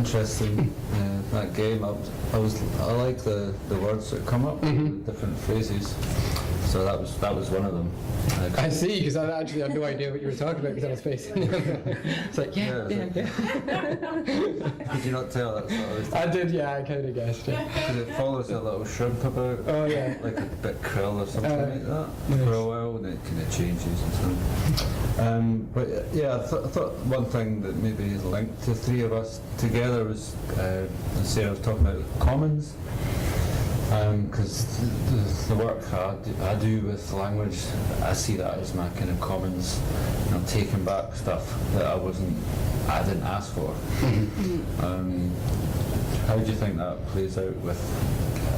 interesting. That game, I like the words that come up, the different phrases. So that was one of them. I see, because I actually had no idea what you were talking about because I was facing you. It's like, yeah. Did you not tell that? I did, yeah, I kind of guessed, yeah. Because it follows a little shrimp about, like a bit krill or something like that, for a while, and it kind of changes and so on. But yeah, I thought one thing that maybe linked the three of us together was, Sarah was talking about commons. Because the work I do with language, I see that as my kind of commons, taking back stuff that I didn't ask for. How do you think that plays out with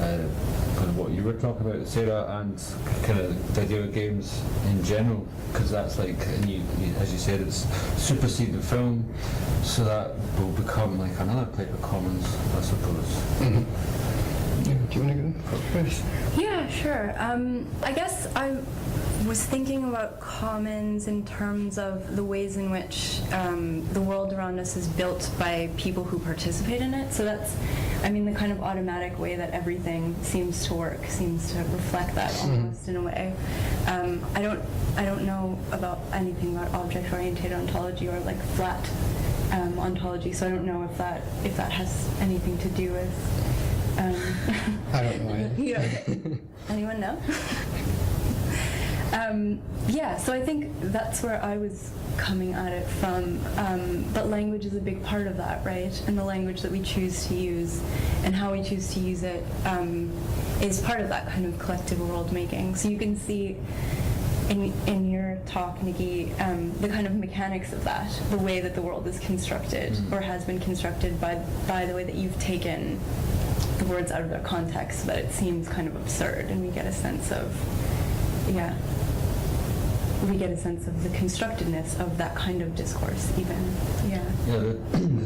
kind of what you were talking about, Sarah, and kind of video games in general? Because that's like, and you, as you said, it's superseded film, so that will become like another type of commons, I suppose. Do you want to go first? Yeah, sure. I guess I was thinking about commons in terms of the ways in which the world around us is built by people who participate in it. So that's, the kind of automatic way that everything seems to work seems to reflect that almost in a way. I don't know about anything about object-oriented ontology or like flat ontology, so I don't know if that has anything to do with. I don't know either. Anyone know? So I think that's where I was coming at it from. But language is a big part of that, right? And the language that we choose to use and how we choose to use it is part of that kind of collective world making. So you can see in your talk, Nikki, the kind of mechanics of that, the way that the world is constructed or has been constructed by the way that you've taken the words out of their context, that it seems kind of absurd, and we get a sense of the constructedness of that kind of discourse, even. The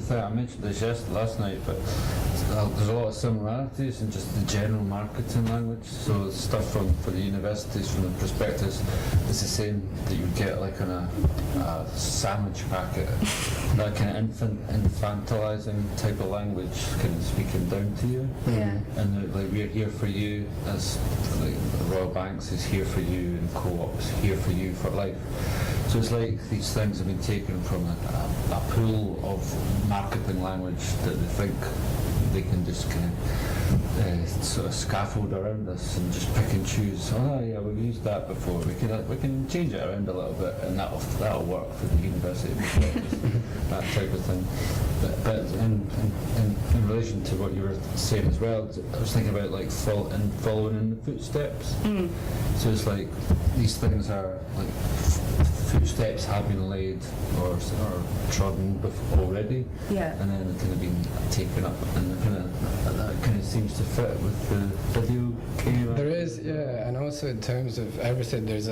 thing I mentioned this last night, but there's a lot of similarities in just the general marketing language. So stuff for the universities, from the prospectus, it's the same that you would get like on a sandwich packet. That kind of infantilizing type of language kind of speaking down to you. And like, we're here for you, as like Royal Banks is here for you, and Co-op's here for you for life. So it's like these things have been taken from a pool of marketing language that they think they can just kind of sort of scaffold around us and just pick and choose. Oh yeah, we've used that before. We can change it around a little bit, and that'll work for the university. That type of thing. But in relation to what you were saying as well, I was thinking about like following in the footsteps. So it's like these things are like footsteps have been laid or trodden already, and then it kind of been taken up, and that kind of seems to fit with the video game. There is, and also in terms of everything, there's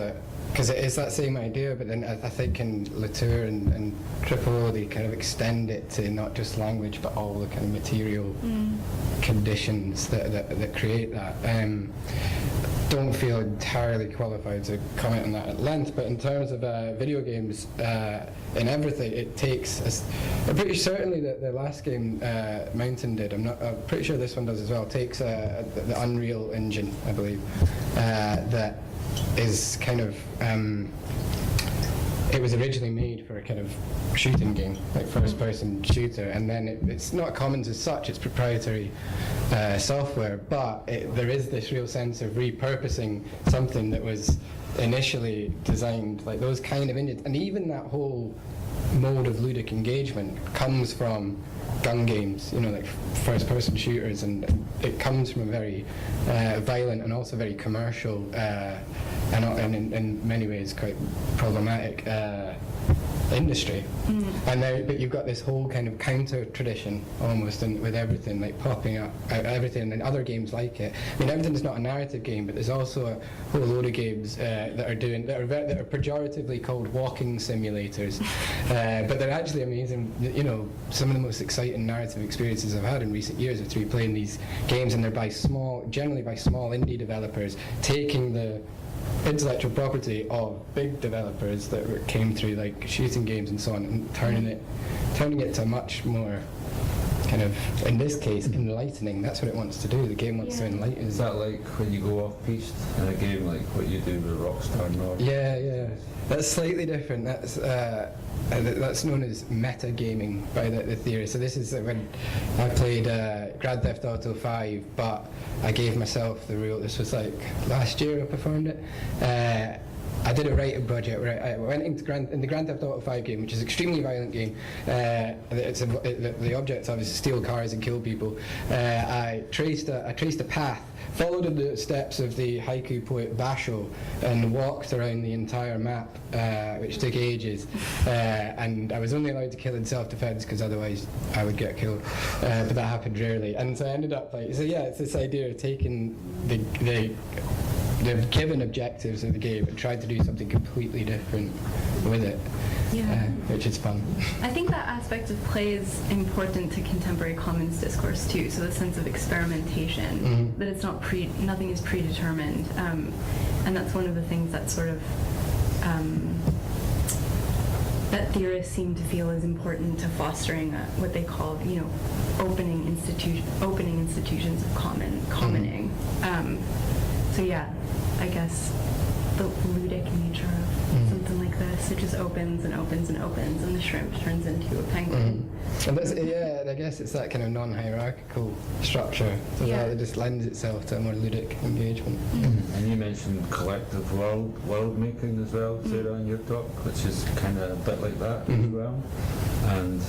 because it is that same idea, but then I think in Latour and Tripolo, they kind of extend it to not just language, but all the kind of material conditions that create that. Don't feel entirely qualified to comment on that at length, but in terms of video games, in everything, it takes. I'm pretty certainly that the last game Mountain did. I'm pretty sure this one does as well. Takes the Unreal Engine, I believe, that is kind of. It was originally made for a kind of shooting game, like first-person shooter, and then it's not commons as such, it's proprietary software, but there is this real sense of repurposing something that was initially designed, like those kind of engines, and even that whole mode of ludic engagement comes from gun games, like first-person shooters, and it comes from a very violent and also very commercial and in many ways quite problematic industry. But you've got this whole kind of counter tradition almost with everything like popping up, everything, and other games like it. Everything's not a narrative game, but there's also a whole load of games that are pejoratively called walking simulators, but they're actually amazing. Some of the most exciting narrative experiences I've had in recent years are through playing these games, and they're generally by small indie developers taking the intellectual property of big developers that came through like shooting games and so on, and turning it to a much more kind of, in this case, enlightening. That's what it wants to do. The game wants to enlighten. Is that like when you go off piste in a game, like what you do with Rockstar North? Yeah. That's slightly different. That's known as metagaming by the theory. So this is when I played Grand Theft Auto 5, but I gave myself the rule. This was like last year I performed it. I did a writing project where I went into the Grand Theft Auto 5 game, which is an extremely violent game. The objective is to steal cars and kill people. I traced a path, followed in the steps of the haiku poet Basho, and walked around the entire map, which took ages. And I was only allowed to kill in self-defense because otherwise I would get killed. But that happened rarely. And so I ended up it's this idea of taking the given objectives of the game and tried to do something completely different with it, which is fun. I think that aspect of play is important to contemporary commons discourse too. So the sense of experimentation, that it's not nothing is predetermined, and that's one of the things that sort of that theorists seem to feel is important to fostering what they call, opening institutions of commoning. So I guess the ludic nature of something like this, it just opens and opens and opens, and the shrimp turns into a penguin. And that's, I guess it's that kind of non-hierarchical structure, so that it just lends itself to a more ludic engagement. And you mentioned collective world making as well, Sarah, in your talk, which is kind of a bit like that as well. And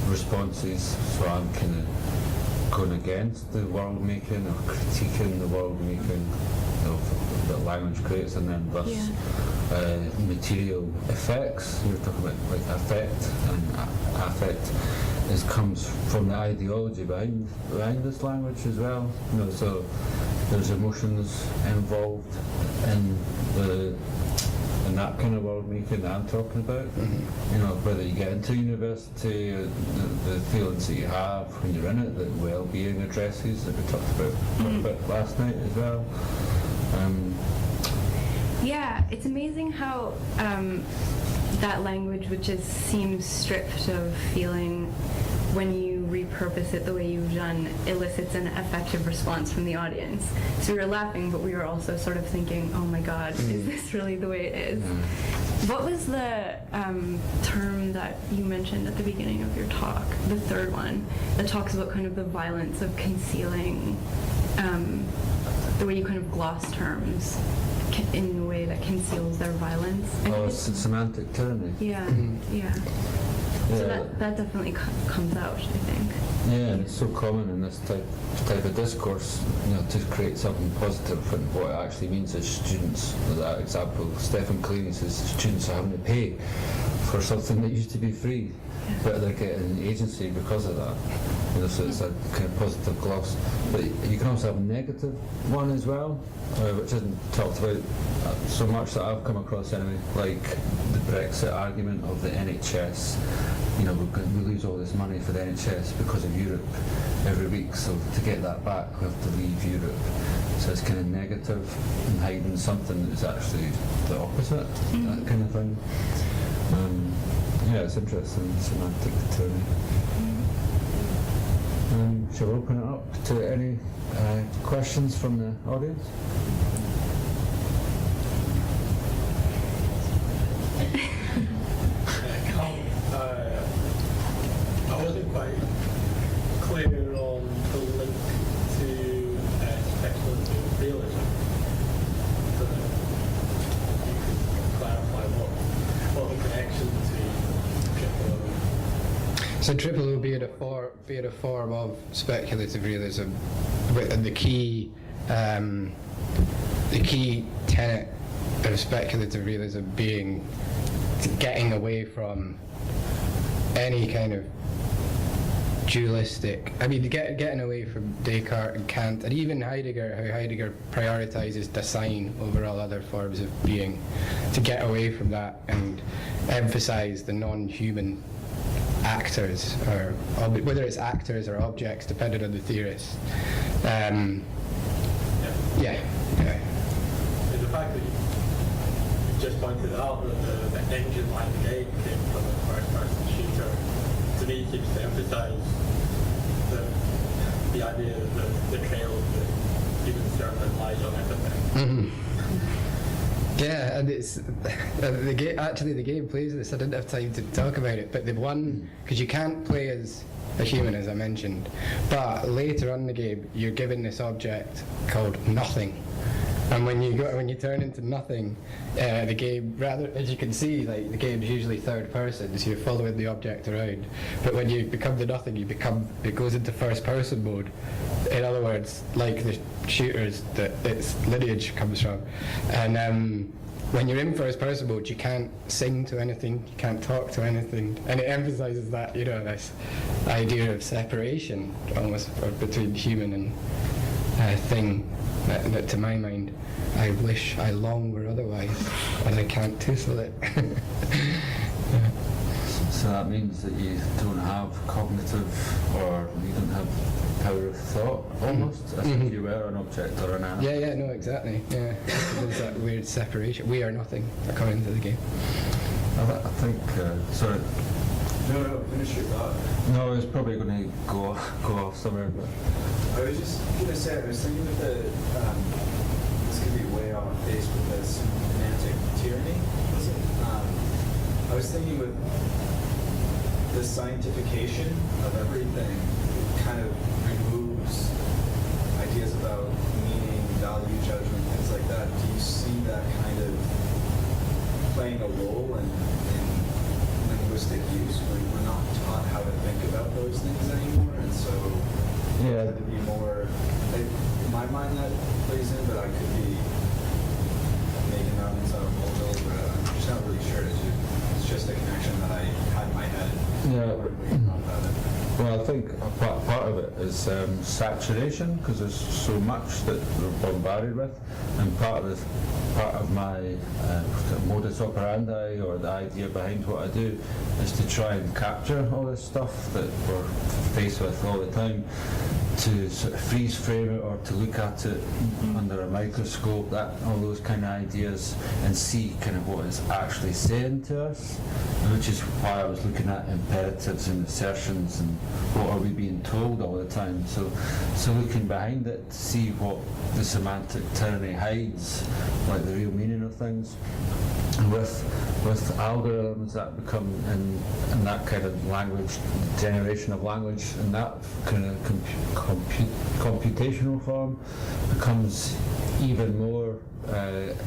responses, so I'm kind of going against the world making or critiquing the world making that language creates, and then thus material effects. You're talking about like affect, and affect comes from the ideology behind this language as well. So there's emotions involved in that kind of world making that I'm talking about. Whether you get into university, the feelings that you have when you're in it, the well-being addresses that we talked about last night as well. It's amazing how that language, which seems stripped of feeling, when you repurpose it the way you've done, elicits an effective response from the audience. So we were laughing, but we were also sort of thinking, oh my God, is this really the way it is? What was the term that you mentioned at the beginning of your talk, the third one, that talks about kind of the violence of concealing, the way you kind of gloss terms in a way that conceals their violence? Semantic tyranny. So that definitely comes out, I think. Yeah, and it's so common in this type of discourse, to create something positive, and what it actually means is students, that example Stephen Cleary says, students are having to pay for something that used to be free, but they're getting agency because of that. So it's a kind of positive gloss. But you can also have a negative one as well, which isn't talked about so much that I've come across anyway, like the Brexit argument of the NHS. We lose all this money for the NHS because of Europe every week, so to get that back we have to leave Europe. So it's kind of negative and hiding something that's actually the opposite, that kind of thing. It's interesting, semantic tyranny. Shall we open it up to any questions from the audience? I wasn't quite clear on the link to speculative realism. So you could clarify what the connection to triple O. So triple O be it a form of speculative realism, and the key tenet of speculative realism being getting away from any kind of dualistic, getting away from Descartes and Kant, and even Heidegger, how Heidegger prioritizes design over all other forms of being, to get away from that and emphasize the non-human actors, or whether it's actors or objects, depending on the theorist. And the fact that you just pointed out that the engine like the game came from a first-person shooter, to me seems to emphasize the the idea of the trail of the human serpent lies on everything. Yeah, and it's the game. Actually, the game plays this. I didn't have time to talk about it, but the one, because you can't play as a human, as I mentioned, but later on in the game, you're given this object called nothing. And when you turn into nothing, the game, rather, as you can see, like the game's usually third person, so you're following the object around. But when you become the nothing, it goes into first person mode. In other words, like the shooters that its lineage comes from. And when you're in first person mode, you can't sing to anything, you can't talk to anything, and it emphasizes that, this idea of separation almost between human and thing. That to my mind, I wish I long were otherwise, and I can't tussle it. So that means that you don't have cognitive, or you don't have power of thought, almost, as if you were an object or an animal. Yeah, no, exactly. Yeah, there's that weird separation. We are nothing, according to the game. I think, sorry. No, finish your thought. No, I was probably going to go off somewhere, but I was just going to say, I was thinking with this could be way off base with the semantic tyranny, was it? I was thinking with the scientification of everything, it kind of removes ideas about meaning, value, judgment, things like that. Do you see that kind of playing a role in linguistic use? We're not taught how to think about those things anymore, and so yeah, to be more, in my mind that plays in, but I could be making mountains out of molehills, but I'm just not really sure. It's just a connection that I had in my head. Yeah. About it. Well, I think part of it is saturation, because there's so much that we're bombarded with, and part of my modus operandi, or the idea behind what I do, is to try and capture all this stuff that we're faced with all the time, to sort of freeze frame it or to look at it under a microscope, all those kind of ideas, and see kind of what it's actually saying to us, which is why I was looking at imperatives and assertions and what are we being told all the time. So looking behind it to see what the semantic tyranny hides, like the real meaning of things. And with algorithms that become in that kind of language, generation of language, and that kind of computational form becomes even more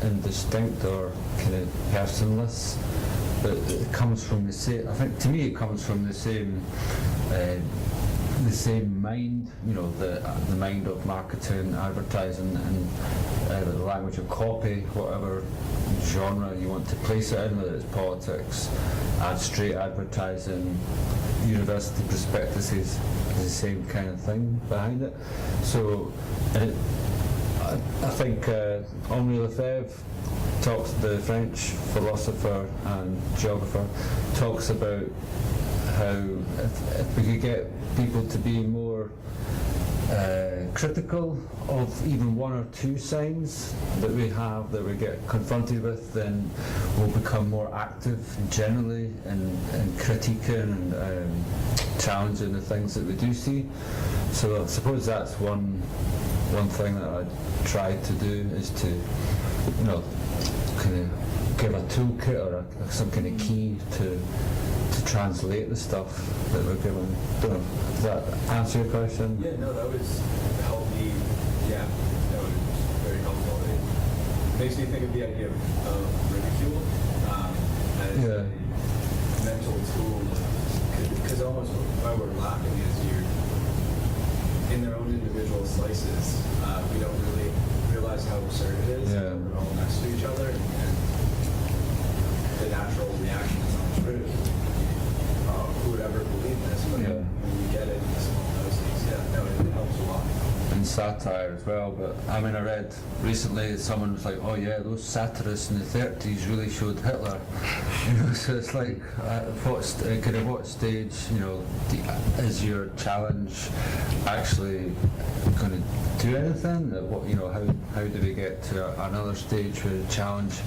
indistinct or kind of personless. But it comes from the same, I think to me it comes from the same mind, the mind of marketing, advertising, and the language of copy, whatever genre you want to place it in, whether it's politics, straight advertising, university prospectuses, the same kind of thing behind it. So I think Henri Lefebvre the French philosopher and geographer, talks about how if we could get people to be more critical of even one or two signs that we have, that we get confronted with, then we'll become more active generally in critiquing and challenging the things that we do see. So I suppose that's one thing that I try to do, is to, kind of give a toolkit or some kind of key to translate the stuff that we're given. Does that answer your question? Yeah, no, that was helped me. Yeah, that was very helpful. It makes me think of the idea of ridicule as a mental tool, because almost why we're laughing is you're in their own individual slices. We don't really realize how absurd it is. Yeah. We're all next to each other, and the natural reaction is untrue. Who would ever believe this? But when you get it in small doses, it helps a lot. And satire as well, but I mean, I read recently someone was like, oh yeah, those satirists in the 30s really showed Hitler. So it's like, what stage, is your challenge actually going to do anything? How do we get to another stage where the challenge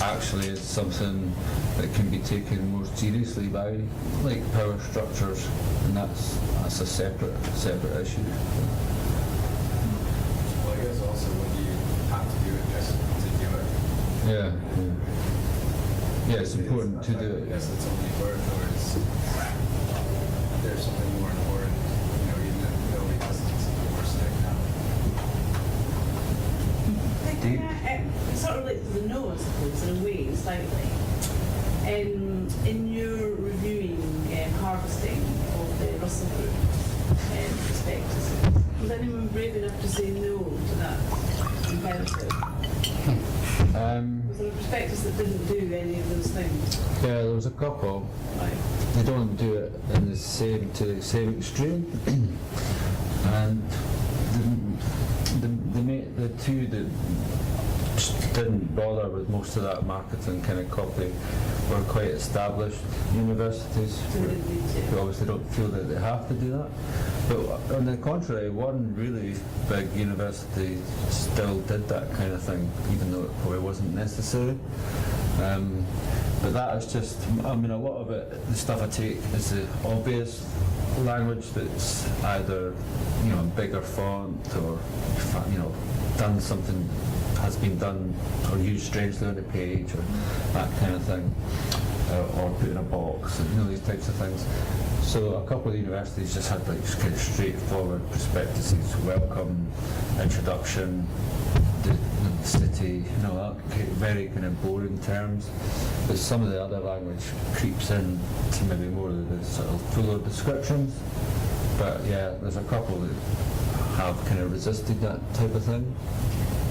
actually is something that can be taken more seriously by like power structures, and that's a separate issue. Well, I guess also when you have to do it just to do it. Yeah, it's important to do it. I guess it's only worth, or there's something more important, even if nobody has something more stick It sort of relates to the no, I suppose, in a way, slightly. In your reviewing harvesting of the Russell Group prospectuses, was anyone brave enough to say no to that imperative? Was there a prospectus that didn't do any of those things? Yeah, there was a couple. Right. They don't do it in the same extreme, and the two that didn't bother with most of that marketing kind of copy were quite established universities who obviously don't feel that they have to do that. But on the contrary, one really big university still did that kind of thing, even though it probably wasn't necessary. But that is just, a lot of it, the stuff I take is the obvious language that's either, bigger font or, done something, has been done or used strangely on the page or that kind of thing, or put in a box, and these types of things. So a couple of universities just had like kind of straightforward prospectuses, welcome, introduction, the city, that very kind of boring terms. But some of the other language creeps in to maybe more of the sort of fuller descriptions. But yeah, there's a couple that have kind of resisted that type of thing.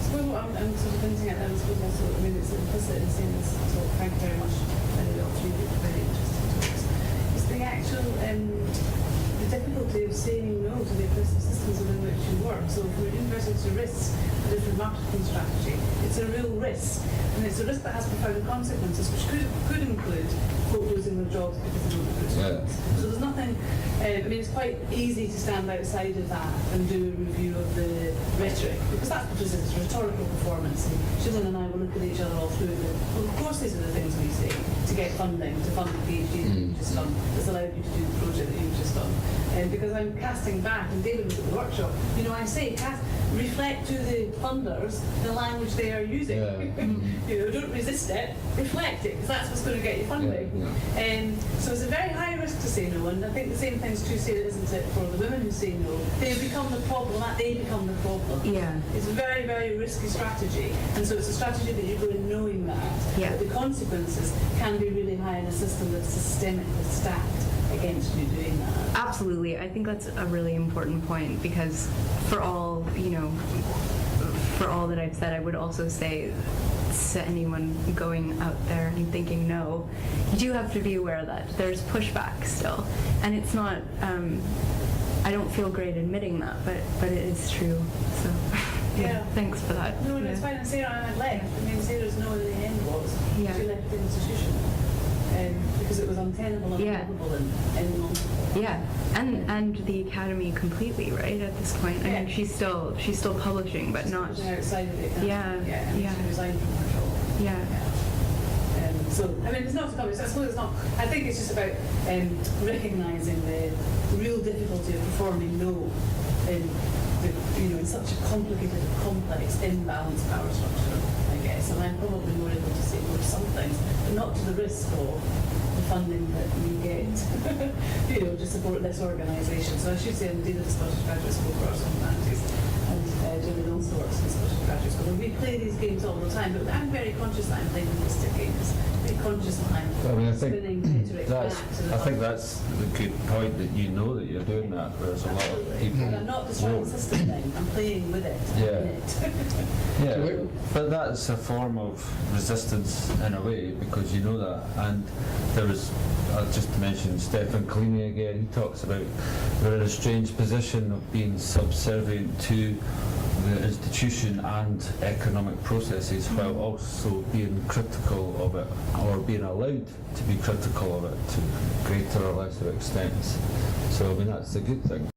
So what I'm sort of hinting at that, I suppose also, it's implicit in saying this talk, thank you very much, all three of you, very interesting talks. It's the actual, the difficulty of saying no to the oppressive systems within which you work. So if we're university to risk a different marketing strategy, it's a real risk, and it's a risk that has profound consequences, which could include folk losing their jobs because they don't recruit students. So there's nothing, it's quite easy to stand outside of that and do a review of the rhetoric, because that's what it is, it's rhetorical performance. And Shilin and I will look at each other all through it. Well, of course these are the things we say to get funding, to fund the PhD that you've just done, that's allowed you to do the project that you've just done. Because I'm casting back, and David was at the workshop, I say, reflect to the funders the language they are using. Don't resist it, reflect it, because that's what's going to get you funding. So it's a very high risk to say no, and I think the same thing's true, isn't it, for the women who say no. They become the problem, they become the problem. Yeah. It's a very, very risky strategy, and so it's a strategy that you go in knowing that. Yeah. But the consequences can be really high in a system that's systemically stacked against you doing that. Absolutely. I think that's a really important point, because for all that I've said, I would also say to anyone going out there and thinking no, you do have to be aware that there's pushback still. And it's not, I don't feel great admitting that, but it is true. So Yeah. thanks for that. No, it's fine. And Sarah had left. Sarah's no in the end was. Yeah. She left the institution. Because it was untenable and unlivable in long. Yeah, and the academy completely, right, at this point. I mean, she's still publishing, but not. Outside of it. Yeah. She resigned from her job. Yeah. So, there's not to come. I suppose it's not. I think it's just about recognising the real difficulty of performing no in such a complicated, complex, imbalanced power structure, I guess. And I'm probably more able to say more some things, but not to the risk of the funding that you get, to support this organisation. So I should say, indeed, the Scottish Graduate School for Arts and Humanities, and Jillian also works in the Scottish Graduate School. And we play these games all the time, but I'm very conscious that I'm playing linguistic games, very unconscious mind I mean, I spinning think rhetoric that's. back to the I think that's the good point, that you know that you're doing that. Whereas a lot of Absolutely. people. And I'm not destroying the system then, I'm playing with it. Yeah. So Yeah, but that's a form of resistance in a way, because you know that. And there was, I'll just mention Stephen Collini again. He talks about we're in a strange position of being subservient to the institution and economic processes, while also being critical of it, or being allowed to be critical of it to greater or lesser extents. So I mean, that's a good thing.